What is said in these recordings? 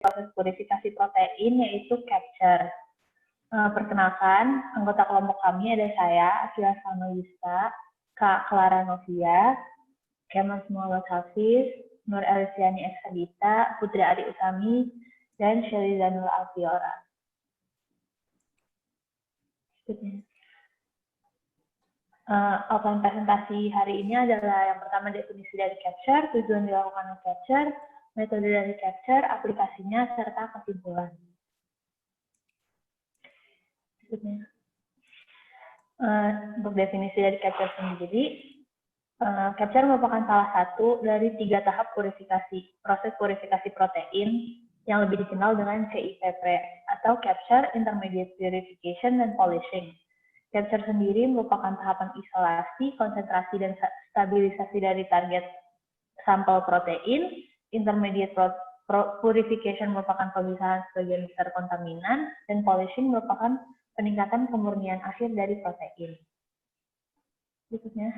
proses purifikasi protein, yaitu capture. Perkenalkan, anggota kelompok kami ada saya, Afilah Salma, Kak Clara Novia, Kemas Muhammad Hafiz, Nur Elisiani Eksadita, Putri Ari Utami, dan Shelly Zanul Alfiora. Outline presentasi hari ini adalah yang pertama definisi dari capture, tujuan dilakukan capture, metode dari capture, aplikasinya, serta kesimpulan. Untuk definisi dari capture sendiri, capture merupakan salah satu dari 3 tahap proses purifikasi protein yang lebih dikenal dengan CIPP atau Capture, Intermediate Purification, dan Polishing. Capture sendiri merupakan tahapan isolasi, konsentrasi, dan stabilisasi dari target sampel protein. Intermediate purification merupakan pemisahan sebagian besar kontaminan, dan polishing merupakan peningkatan kemurnian akhir dari protein. Berikutnya.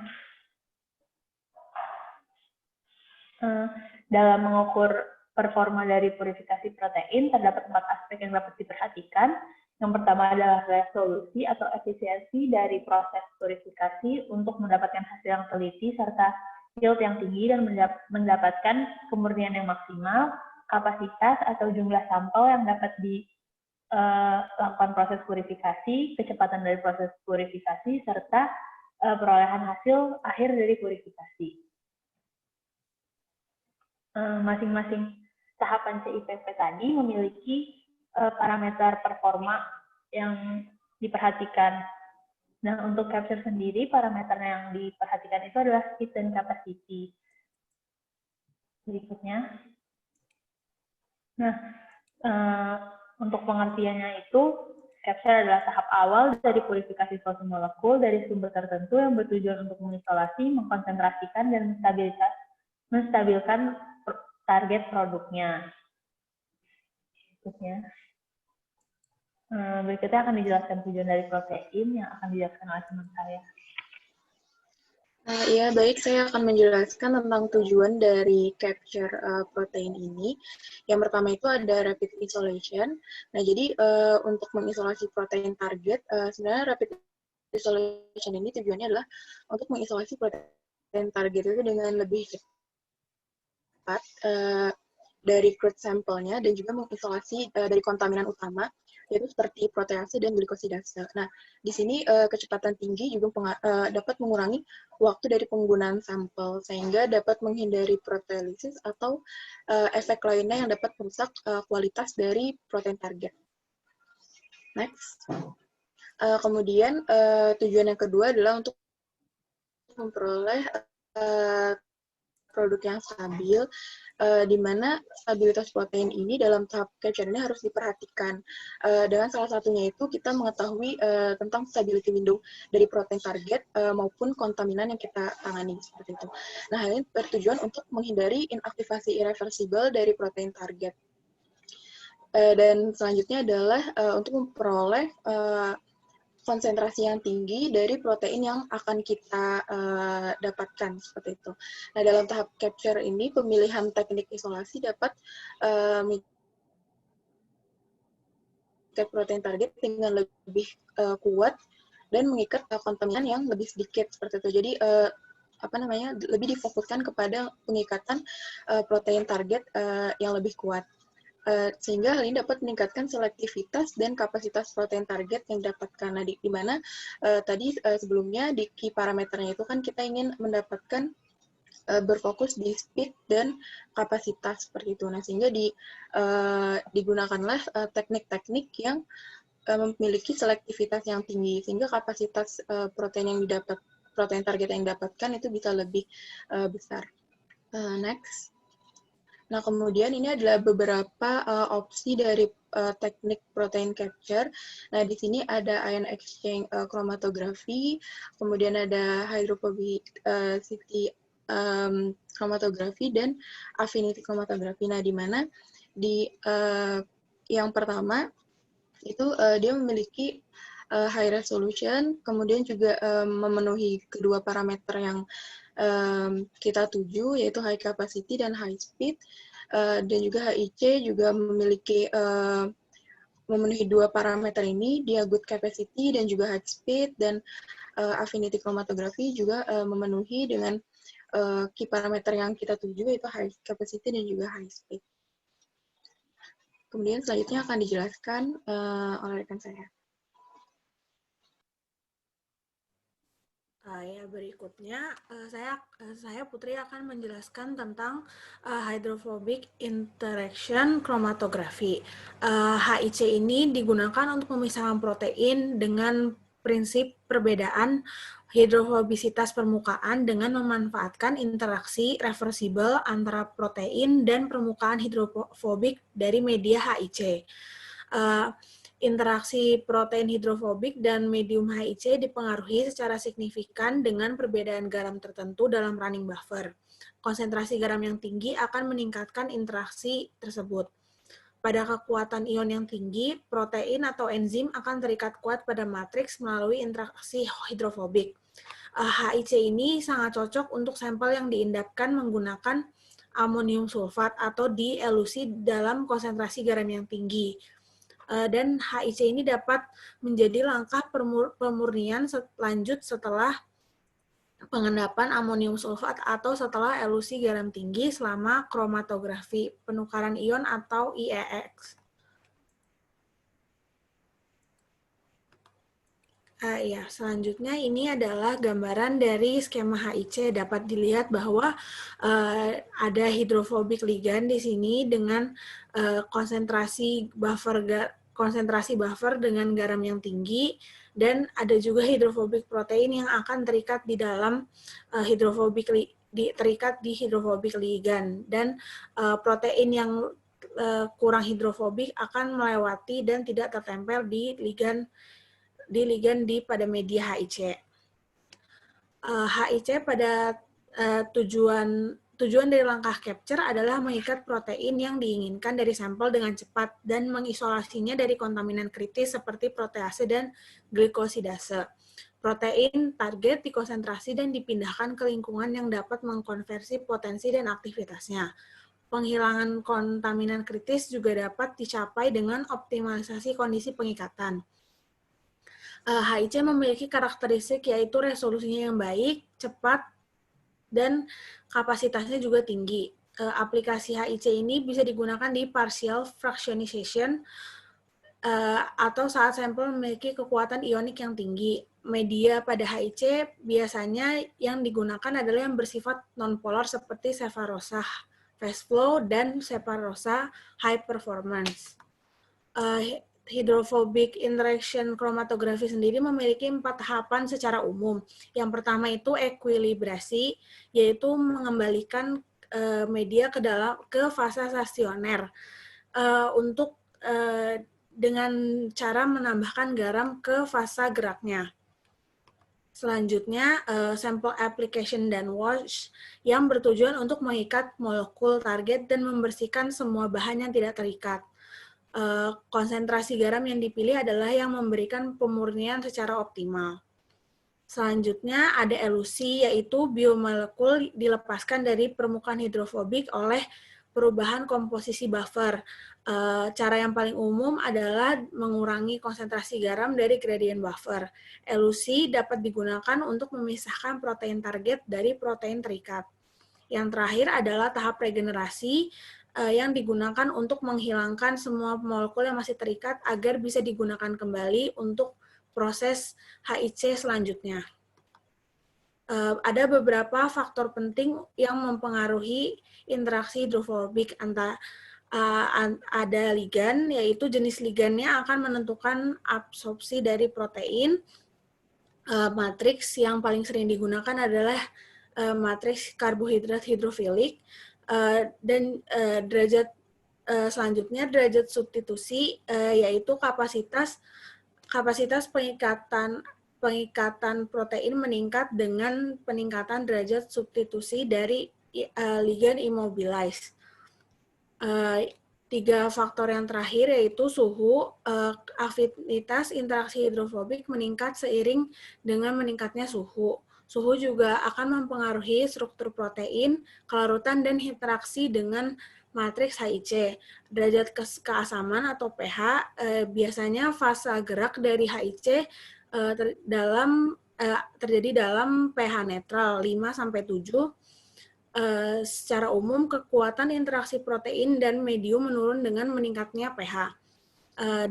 Dalam mengukur performa dari purifikasi protein, terdapat 4 aspek yang dapat diperhatikan. Yang pertama adalah resolusi atau efisiensi dari proses purifikasi untuk mendapatkan hasil yang teliti serta yield yang tinggi dan mendapatkan kemurnian yang maksimal, kapasitas atau jumlah sampel yang dapat dilakukan proses purifikasi, kecepatan dari proses purifikasi, serta perolehan hasil akhir dari purifikasi. Masing-masing tahapan CIPP tadi memiliki parameter performa yang diperhatikan. Nah, untuk capture sendiri, parameter yang diperhatikan itu adalah speed dan capacity. Berikutnya. Nah, untuk pengertiannya itu, capture adalah tahap awal dari purifikasi suatu molekul dari sumber tertentu yang bertujuan untuk mengisolasi, mengkonsentrasikan, dan menstabilkan target produknya. Berikutnya akan dijelaskan tujuan dari protein yang akan dijelaskan oleh teman saya. Ya, baik. Saya akan menjelaskan tentang tujuan dari capture protein ini. Yang pertama itu ada rapid isolation. Nah, jadi untuk mengisolasi protein target, sebenarnya rapid isolation ini tujuannya adalah untuk mengisolasi protein target itu dengan lebih cepat dari crude sampelnya dan juga mengisolasi dari kontaminan utama, yaitu seperti protease dan glikosidase. Nah, di sini kecepatan tinggi juga dapat mengurangi waktu dari penggunaan sampel, sehingga dapat menghindari proteolisis atau efek lainnya yang dapat merusak kualitas dari protein target. Next. Kemudian tujuan yang kedua adalah untuk memperoleh produk yang stabil, di mana stabilitas protein ini dalam tahap capture ini harus diperhatikan. Dengan salah satunya itu kita mengetahui tentang stability window dari protein target maupun kontaminan yang kita tangani seperti itu. Nah, hal ini bertujuan untuk menghindari inaktivasi irreversibel dari protein target. Dan selanjutnya adalah untuk memperoleh konsentrasi yang tinggi dari protein yang akan kita dapatkan seperti itu. Nah, dalam tahap capture ini pemilihan teknik isolasi dapat mengikat protein target dengan lebih kuat dan mengikat kontaminan yang lebih sedikit seperti itu. Jadi lebih difokuskan kepada pengikatan protein target yang lebih kuat. Sehingga hal ini dapat meningkatkan selektivitas dan kapasitas protein target yang didapatkan. Nah, di mana tadi sebelumnya di key parameternya itu kan kita ingin mendapatkan berfokus di speed dan kapasitas seperti itu. Nah, sehingga digunakanlah teknik-teknik yang memiliki selektivitas yang tinggi, sehingga kapasitas protein target yang didapatkan itu bisa lebih besar. Next. Nah, kemudian ini adalah beberapa opsi dari teknik protein capture. Nah, di sini ada ion exchange chromatography, kemudian ada hydrophobicity chromatography, dan affinity chromatography. Nah, di mana yang pertama itu dia memiliki high resolution, kemudian juga memenuhi kedua parameter yang kita tuju, yaitu high capacity dan high speed. Dan juga HIC juga memiliki memenuhi dua parameter ini, dia good capacity dan juga high speed, dan affinity chromatography juga memenuhi dengan key parameter yang kita tuju, yaitu high capacity dan juga high speed. Kemudian selanjutnya akan dijelaskan oleh rekan saya. Ya, berikutnya saya Putri akan menjelaskan tentang hydrophobic interaction chromatography. HIC ini digunakan untuk memisahkan protein dengan prinsip perbedaan hidrofobisitas permukaan dengan memanfaatkan interaksi reversibel antara protein dan permukaan hidrofobik dari media HIC. Interaksi protein hidrofobik dan medium HIC dipengaruhi secara signifikan dengan perbedaan garam tertentu dalam running buffer. Konsentrasi garam yang tinggi akan meningkatkan interaksi tersebut. Pada kekuatan ion yang tinggi, protein atau enzim akan terikat kuat pada matriks melalui interaksi hidrofobik. HIC ini sangat cocok untuk sampel yang diindapkan menggunakan amonium sulfat atau dielusi dalam konsentrasi garam yang tinggi. Dan HIC ini dapat menjadi langkah pemurnian lanjut setelah pengendapan amonium sulfat atau setelah elusi garam tinggi selama kromatografi penukaran ion atau IEX. Selanjutnya ini adalah gambaran dari skema HIC. Dapat dilihat bahwa ada hidrofobik ligan di sini dengan konsentrasi buffer dengan garam yang tinggi, dan ada juga hidrofobik protein yang akan terikat di dalam terikat di hidrofobik ligan, dan protein yang kurang hidrofobik akan melewati dan tidak tertempel di ligan pada media HIC. HIC pada tujuan dari langkah capture adalah mengikat protein yang diinginkan dari sampel dengan cepat dan mengisolasinya dari kontaminan kritis seperti protease dan glikosidase. Protein target dikonsentrasi dan dipindahkan ke lingkungan yang dapat mengkonversi potensi dan aktivitasnya. Penghilangan kontaminan kritis juga dapat dicapai dengan optimalisasi kondisi pengikatan. HIC memiliki karakteristik yaitu resolusinya yang baik, cepat, dan kapasitasnya juga tinggi. Aplikasi HIC ini bisa digunakan di partial fractionization atau saat sampel memiliki kekuatan ionik yang tinggi. Media pada HIC biasanya yang digunakan adalah yang bersifat nonpolar seperti Sevarosa fast flow dan Sevarosa high performance. Hydrophobic interaction chromatography sendiri memiliki 4 tahapan secara umum. Yang pertama itu ekuilibrasi, yaitu mengembalikan media ke fase stasioner dengan cara menambahkan garam ke fasa geraknya. Selanjutnya, sample application dan wash yang bertujuan untuk mengikat molekul target dan membersihkan semua bahan yang tidak terikat. Konsentrasi garam yang dipilih adalah yang memberikan pemurnian secara optimal. Selanjutnya ada elusi, yaitu biomolekul dilepaskan dari permukaan hidrofobik oleh perubahan komposisi buffer. Cara yang paling umum adalah mengurangi konsentrasi garam dari gradient buffer. Elusi dapat digunakan untuk memisahkan protein target dari protein terikat. Yang terakhir adalah tahap regenerasi, yang digunakan untuk menghilangkan semua molekul yang masih terikat agar bisa digunakan kembali untuk proses HIC selanjutnya. Ada beberapa faktor penting yang mempengaruhi interaksi hidrofobik ada ligan, yaitu jenis ligannya akan menentukan absorpsi dari protein. Matriks yang paling sering digunakan adalah matriks karbohidrat hidrofilik, dan derajat selanjutnya derajat substitusi, yaitu kapasitas pengikatan protein meningkat dengan peningkatan derajat substitusi dari ligan immobilized. 3 faktor yang terakhir yaitu suhu, afinitas interaksi hidrofobik meningkat seiring dengan meningkatnya suhu. Suhu juga akan mempengaruhi struktur protein, kelarutan, dan interaksi dengan matriks HIC. Derajat keasaman atau pH biasanya fase gerak dari HIC terjadi dalam pH netral 5-7. Secara umum, kekuatan interaksi protein dan medium menurun dengan meningkatnya pH.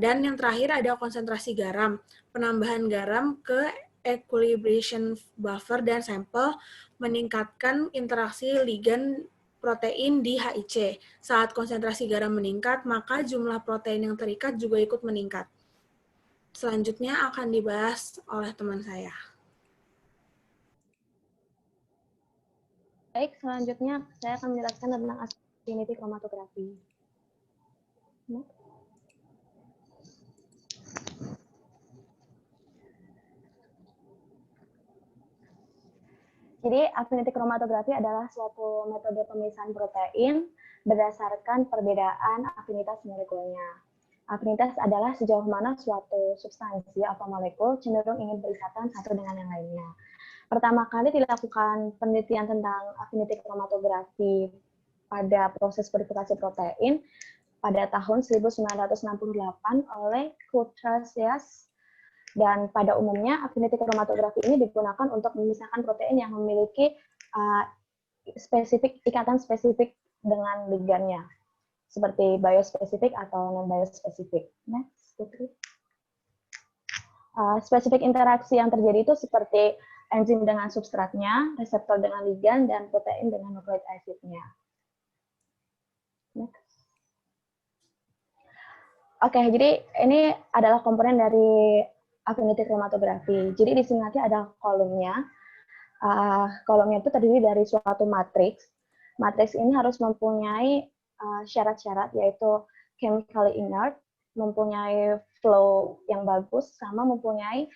Dan yang terakhir ada konsentrasi garam. Penambahan garam ke equilibration buffer dan sampel meningkatkan interaksi ligan protein di HIC. Saat konsentrasi garam meningkat, maka jumlah protein yang terikat juga ikut meningkat. Selanjutnya akan dibahas oleh teman saya. Baik, selanjutnya saya akan menjelaskan tentang affinity chromatografi. Jadi, affinity chromatografi adalah suatu metode pemisahan protein berdasarkan perbedaan afinitas molekulnya. Afinitas adalah sejauh mana suatu substansi atau molekul cenderung ingin berikatan satu dengan yang lainnya. Pertama kali dilakukan penelitian tentang affinity chromatografi pada proses purifikasi protein pada tahun 1968 oleh Kutrasias, dan pada umumnya affinity chromatografi ini digunakan untuk memisahkan protein yang memiliki ikatan spesifik dengan ligannya, seperti biospesifik atau non-biospesifik. Next, Putri. Spesifik interaksi yang terjadi itu seperti enzim dengan substratnya, reseptor dengan ligan, dan protein dengan nucleic acid-nya. Oke, jadi ini adalah komponen dari affinity chromatografi. Jadi di sini nanti ada kolomnya. Kolomnya itu terdiri dari suatu matriks. Matriks ini harus mempunyai syarat-syarat, yaitu chemically inert, mempunyai flow yang bagus, sama mempunyai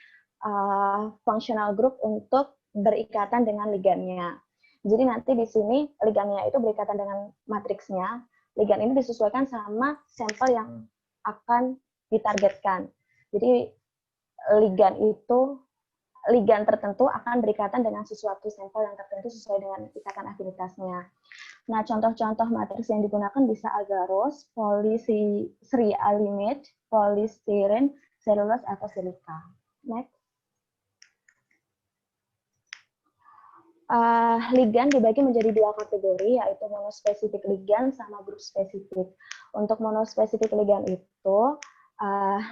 functional group untuk berikatan dengan ligannya. Jadi nanti di sini ligannya itu berikatan dengan matriksnya. Ligan ini disesuaikan sama sampel yang akan ditargetkan. Jadi ligan tertentu akan berikatan dengan sesuatu sampel yang tertentu sesuai dengan ikatan afinitasnya. Nah, contoh-contoh matriks yang digunakan bisa agarose, polyacrylamide, polystyrene, selulose, atau silika. Next. Ligan dibagi menjadi dua kategori, yaitu monospesifik ligan sama grup spesifik. Untuk monospesifik ligan itu,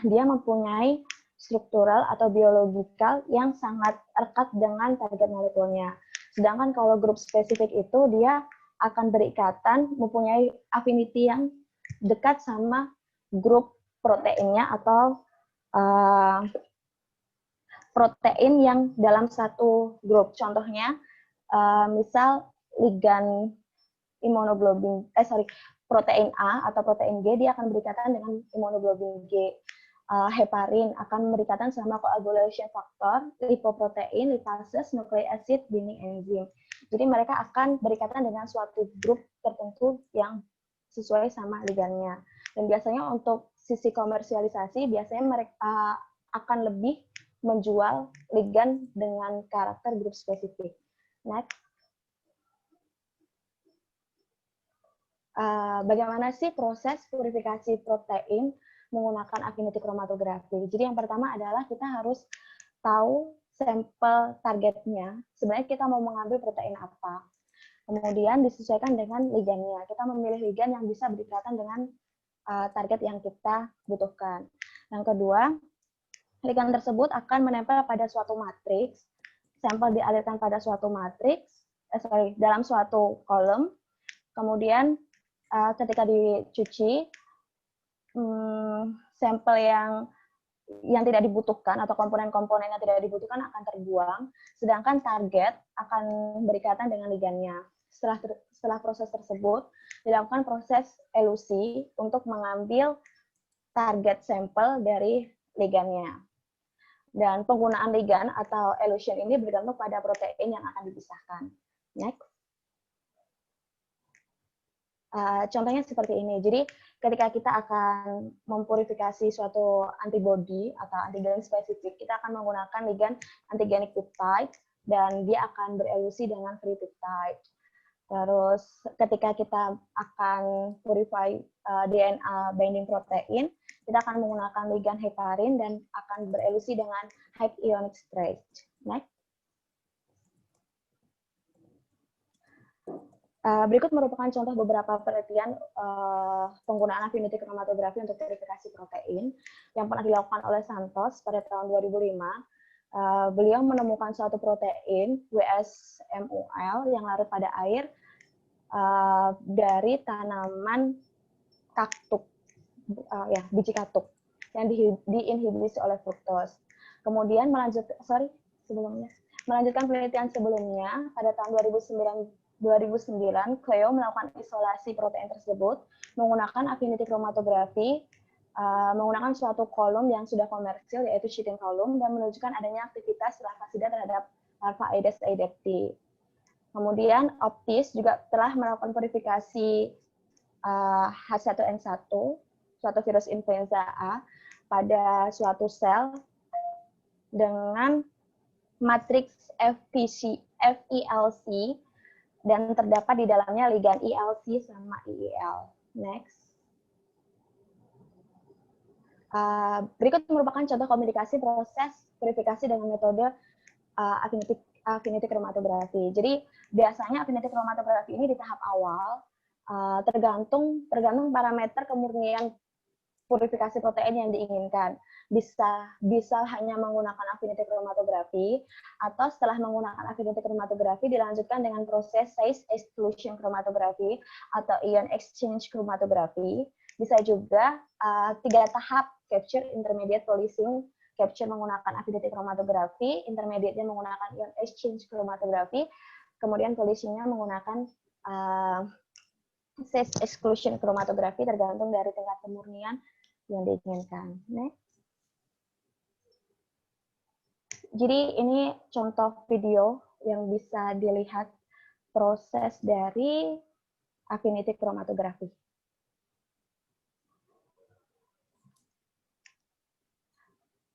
dia mempunyai struktural atau biologikal yang sangat erat dengan target molekulnya. Sedangkan kalau grup spesifik itu, dia akan berikatan, mempunyai affinity yang dekat sama grup proteinnya atau protein yang dalam satu grup. Contohnya, misal ligan protein A atau protein G, dia akan berikatan dengan imunoglobulin G. Heparin akan berikatan sama coagulation factor, lipoprotein, lipases, nucleic acid, binding enzim. Jadi mereka akan berikatan dengan suatu grup tertentu yang sesuai sama ligannya. Dan biasanya untuk sisi komersialisasi, biasanya mereka akan lebih menjual ligan dengan karakter grup spesifik. Next. Bagaimana sih proses purifikasi protein menggunakan affinity chromatografi? Jadi yang pertama adalah kita harus tahu sampel targetnya. Sebenarnya kita mau mengambil protein apa. Kemudian disesuaikan dengan ligannya. Kita memilih ligan yang bisa berikatan dengan target yang kita butuhkan. Yang kedua, ligan tersebut akan menempel pada suatu matriks. Sampel dialirkan pada suatu matriks, dalam suatu kolom. Kemudian ketika dicuci, sampel yang tidak dibutuhkan atau komponen-komponen yang tidak dibutuhkan akan terbuang, sedangkan target akan berikatan dengan ligannya. Setelah proses tersebut, dilakukan proses elusi untuk mengambil target sampel dari ligannya. Dan penggunaan ligan atau elution ini bergantung pada protein yang akan dipisahkan. Next. Contohnya seperti ini. Jadi ketika kita akan mempurifikasi suatu antibody atau antigen spesifik, kita akan menggunakan ligan antigenic peptide dan dia akan berelusi dengan free peptide. Terus ketika kita akan purify DNA binding protein, kita akan menggunakan ligan heparin dan akan berelusi dengan high ionic strength. Next. Berikut merupakan contoh beberapa penelitian penggunaan affinity chromatografi untuk verifikasi protein yang pernah dilakukan oleh Santos pada tahun 2005. Beliau menemukan suatu protein WSMUL yang larut pada air dari tanaman kaktuk, biji kaktuk yang diinhibisi oleh fruktos. Kemudian melanjutkan penelitian sebelumnya pada tahun 2009, Cleo melakukan isolasi protein tersebut menggunakan affinity chromatografi, menggunakan suatu kolom yang sudah komersil, yaitu sheeting column, dan menunjukkan adanya aktivitas larvasida terhadap larva Aedes aegypti. Kemudian Optis juga telah melakukan verifikasi H1N1, suatu virus influenza A, pada suatu sel dengan matriks FELC, dan terdapat di dalamnya ligan ILC sama IEL. Next. Berikut merupakan contoh komunikasi proses verifikasi dengan metode affinity chromatografi. Jadi biasanya affinity chromatografi ini di tahap awal tergantung parameter kemurnian purifikasi protein yang diinginkan. Bisa hanya menggunakan affinity chromatografi, atau setelah menggunakan affinity chromatografi dilanjutkan dengan proses size exclusion chromatografi atau ion exchange chromatografi. Bisa juga 3 tahap capture, intermediate, polishing. Capture menggunakan affinity chromatografi, intermediate-nya menggunakan ion exchange chromatografi, kemudian polishing-nya menggunakan size exclusion chromatografi, tergantung dari tingkat kemurnian yang diinginkan. Next. Jadi ini contoh video yang bisa dilihat proses dari affinity chromatografi.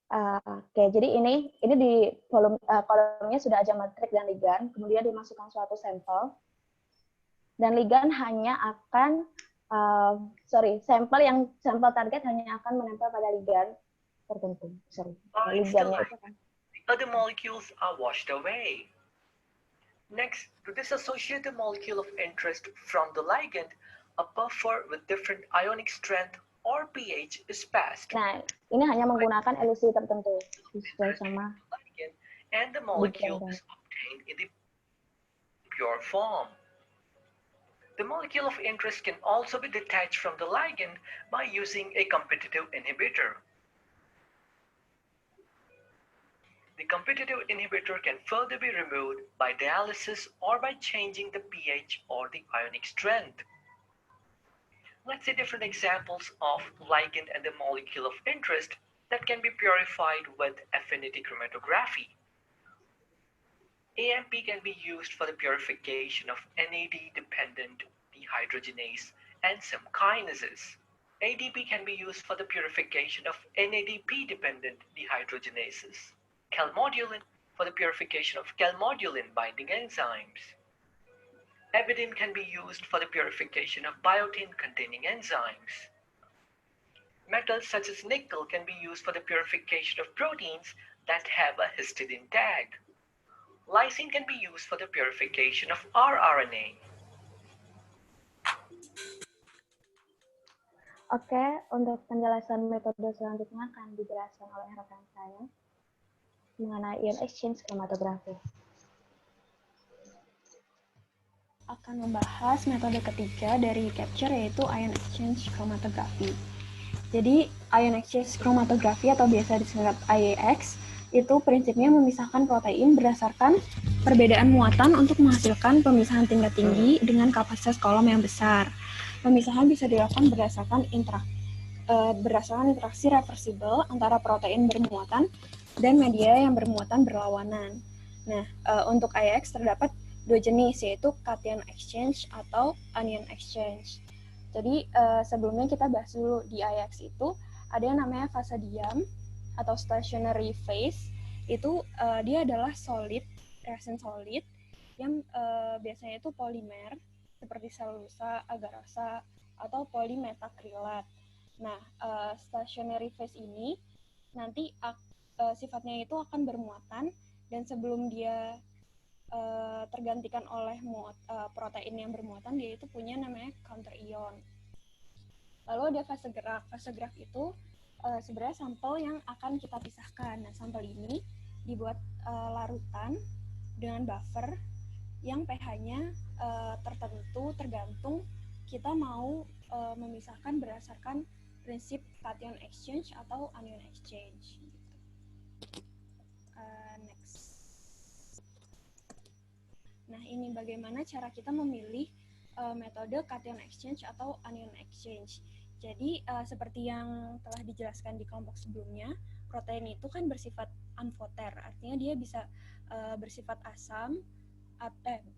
Oke, jadi ini di kolomnya sudah ada matrik dan ligan, kemudian dimasukkan suatu sampel, dan ligan hanya akan sampel target hanya akan menempel pada ligan tertentu. Ligannya itu kan. Other molecules are washed away. Next, to disassociate the molecule of interest from the ligand, a buffer with different ionic strength or pH is passed. Nah, ini hanya menggunakan elusi tertentu sesuai sama ligand, and the molecule is obtained in the pure form. The molecule of interest can also be detached from the ligand by using a competitive inhibitor. The competitive inhibitor can further be removed by dialysis or by changing the pH or the ionic strength. Let's see different examples of ligand and the molecule of interest that can be purified with affinity chromatography. AMP can be used for the purification of NAD-dependent dehydrogenase and some kinases. ADP can be used for the purification of NADP-dependent dehydrogenases. Calmodulin for the purification of calmodulin-binding enzymes. Ebidin can be used for the purification of biotin-containing enzymes. Metals such as nickel can be used for the purification of proteins that have a histidine tag. Lysine can be used for the purification of rRNA. Oke, untuk penjelasan metode selanjutnya akan dijelaskan oleh rekan saya mengenai ion exchange chromatografi. Akan membahas metode ketiga dari capture, yaitu ion exchange chromatografi. Jadi, ion exchange chromatografi atau biasa disingkat IEX itu prinsipnya memisahkan protein berdasarkan perbedaan muatan untuk menghasilkan pemisahan tingkat tinggi dengan kapasitas kolom yang besar. Pemisahan bisa dilakukan berdasarkan interaksi reversibel antara protein bermuatan dan media yang bermuatan berlawanan. Nah, untuk IEX terdapat 2 jenis, yaitu cation exchange atau anion exchange. Jadi, sebelumnya kita bahas dulu di IEX itu, ada yang namanya fase diam atau stationary phase. Itu dia adalah solid, resin solid, yang biasanya itu polimer seperti selulosa, agarasa, atau polimetakrilat. Nah, stationary phase ini nanti sifatnya itu akan bermuatan, dan sebelum dia tergantikan oleh protein yang bermuatan, dia itu punya namanya counter ion. Lalu ada fase gerak. Fase gerak itu sebenarnya sampel yang akan kita pisahkan. Nah, sampel ini dibuat larutan dengan buffer yang pH-nya tertentu tergantung kita mau memisahkan berdasarkan prinsip cation exchange atau anion exchange. Next. Nah, ini bagaimana cara kita memilih metode cation exchange atau anion exchange. Jadi, seperti yang telah dijelaskan di kelompok sebelumnya, protein itu kan bersifat amphoter, artinya dia bisa bersifat asam,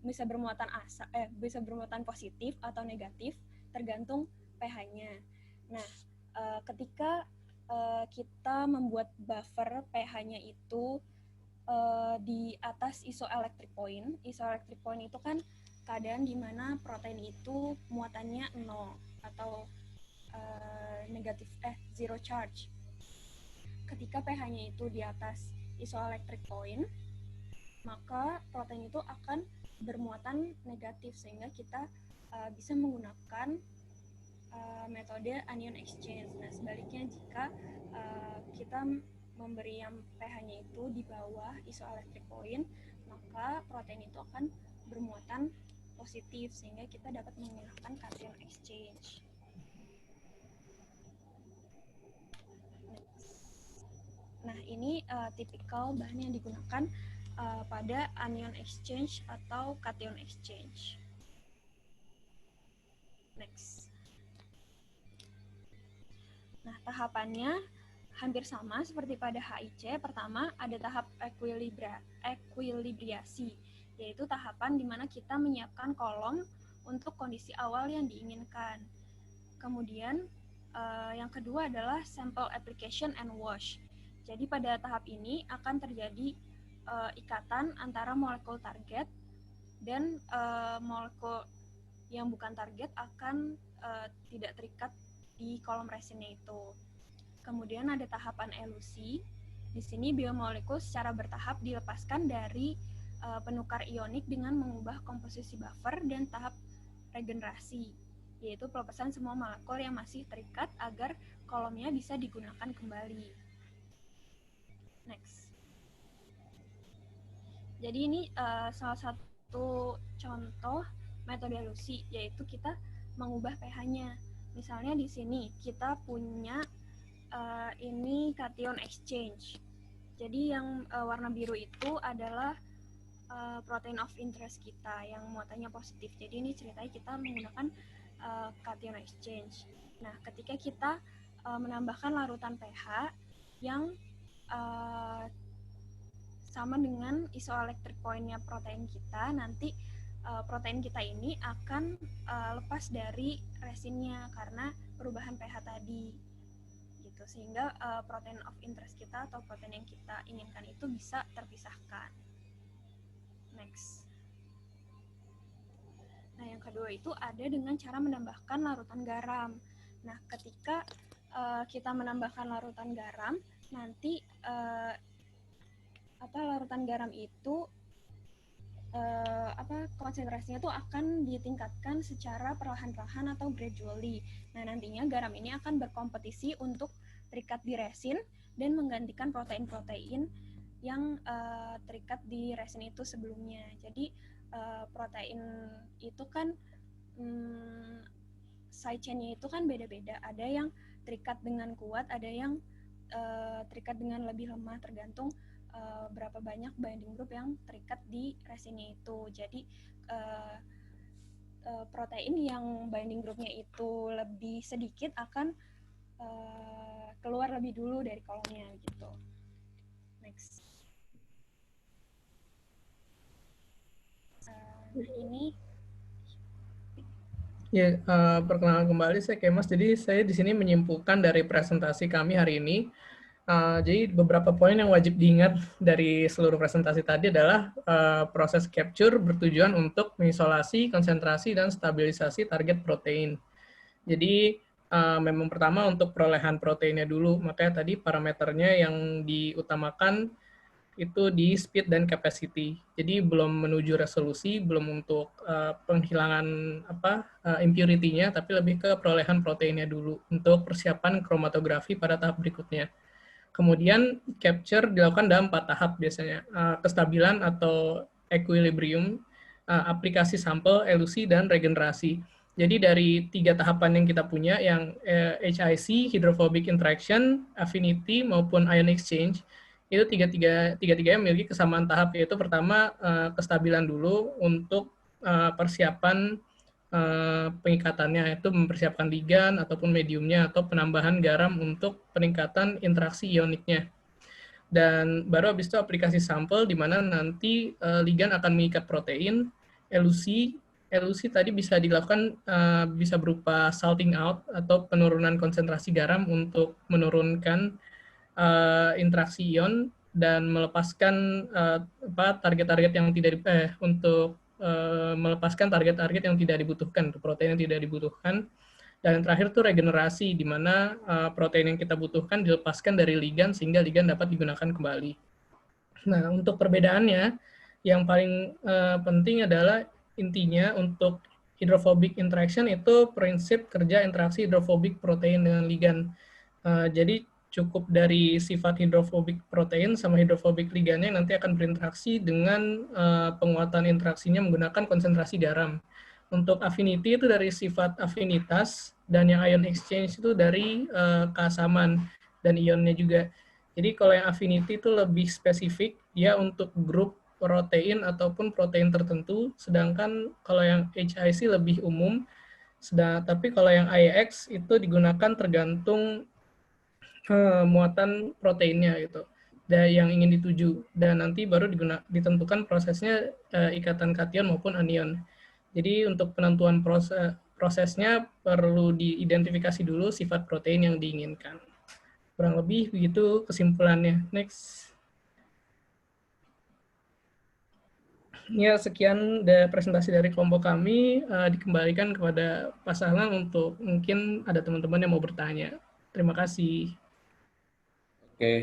bisa bermuatan positif atau negatif, tergantung pH-nya. Nah, ketika kita membuat buffer pH-nya itu di atas isoelectric point. Isoelectric point itu kan keadaan di mana protein itu muatannya 0 atau zero charge. Ketika pH-nya itu di atas isoelectric point, maka protein itu akan bermuatan negatif, sehingga kita bisa menggunakan metode anion exchange. Nah, sebaliknya jika kita memberi yang pH-nya itu di bawah isoelectric point, maka protein itu akan bermuatan positif, sehingga kita dapat menggunakan cation exchange. Nah, ini tipikal bahan yang digunakan pada anion exchange atau cation exchange. Next. Nah, tahapannya hampir sama seperti pada HIC. Pertama, ada tahap ekuilibriasi, yaitu tahapan di mana kita menyiapkan kolom untuk kondisi awal yang diinginkan. Kemudian, yang kedua adalah sample application and wash. Jadi pada tahap ini akan terjadi ikatan antara molekul target dan molekul yang bukan target akan tidak terikat di kolom resinnya itu. Kemudian ada tahapan elusi. Di sini biomolekul secara bertahap dilepaskan dari penukar ionik dengan mengubah komposisi buffer, dan tahap regenerasi, yaitu pelepasan semua molekul yang masih terikat agar kolomnya bisa digunakan kembali. Next. Jadi ini salah satu contoh metode elusi, yaitu kita mengubah pH-nya. Misalnya di sini kita punya ini cation exchange. Jadi yang warna biru itu adalah protein of interest kita yang muatannya positif. Jadi ini ceritanya kita menggunakan cation exchange. Nah, ketika kita menambahkan larutan pH yang sama dengan isoelectric point-nya protein kita, nanti protein kita ini akan lepas dari resinnya karena perubahan pH tadi, gitu, sehingga protein of interest kita atau protein yang kita inginkan itu bisa terpisahkan. Next. Nah, yang kedua itu ada dengan cara menambahkan larutan garam. Nah, ketika kita menambahkan larutan garam, nanti larutan garam itu konsentrasinya tuh akan ditingkatkan secara perlahan-lahan atau gradually. Nah, nantinya garam ini akan berkompetisi untuk terikat di resin dan menggantikan protein-protein yang terikat di resin itu sebelumnya. Jadi protein itu kan side chain-nya itu kan beda-beda. Ada yang terikat dengan kuat, ada yang terikat dengan lebih lemah, tergantung berapa banyak binding group yang terikat di resinnya itu. Jadi protein yang binding groupnya itu lebih sedikit akan keluar lebih dulu dari kolomnya gitu. Next. Ini ya, perkenalan kembali, saya Kemas. Jadi saya di sini menyimpulkan dari presentasi kami hari ini, Jadi beberapa poin yang wajib diingat dari seluruh presentasi tadi adalah proses capture bertujuan untuk mengisolasi, konsentrasi, dan stabilisasi target protein. Jadi memang pertama untuk perolehan proteinnya dulu, makanya tadi parameternya yang diutamakan itu di speed dan capacity. Jadi belum menuju resolusi, belum untuk penghilangan impurity-nya, tapi lebih ke perolehan proteinnya dulu untuk persiapan kromatografi pada tahap berikutnya. Kemudian capture dilakukan dalam 4 tahap biasanya, kestabilan atau equilibrium, aplikasi sampel, elusi, dan regenerasi. Jadi dari 3 tahapan yang kita punya, yang HIC, hydrophobic interaction, affinity, maupun ion exchange, itu tiga-tiganya memiliki kesamaan tahap, yaitu pertama kestabilan dulu untuk persiapan pengikatannya, itu mempersiapkan ligan ataupun mediumnya atau penambahan garam untuk peningkatan interaksi ioniknya. Dan baru habis itu aplikasi sampel di mana nanti ligan akan mengikat protein. Elusi tadi bisa dilakukan bisa berupa salting out atau penurunan konsentrasi garam untuk menurunkan interaksi ion dan melepaskan target-target yang tidak untuk melepaskan target-target yang tidak dibutuhkan, protein yang tidak dibutuhkan. Dan yang terakhir itu regenerasi, di mana protein yang kita butuhkan dilepaskan dari ligan sehingga ligan dapat digunakan kembali. Nah, untuk perbedaannya, yang paling penting adalah intinya untuk hydrophobic interaction itu prinsip kerja interaksi hydrophobic protein dengan ligan. Jadi cukup dari sifat hidrofobik protein sama hidrofobik ligannya nanti akan berinteraksi dengan penguatan interaksinya menggunakan konsentrasi garam. Untuk affinity itu dari sifat afinitas, dan yang ion exchange itu dari keasaman dan ionnya juga. Jadi kalau yang affinity itu lebih spesifik, dia untuk grup protein ataupun protein tertentu, sedangkan kalau yang HIC lebih umum, tapi kalau yang IX itu digunakan tergantung muatan proteinnya gitu, dan yang ingin dituju, dan nanti baru ditentukan prosesnya ikatan kation maupun anion. Jadi untuk penentuan prosesnya perlu diidentifikasi dulu sifat protein yang diinginkan. Kurang lebih begitu kesimpulannya. Next. Ya, sekian presentasi dari kelompok kami. Dikembalikan kepada Pak Sahlan untuk mungkin ada teman-teman yang mau bertanya. Terima kasih. Oke.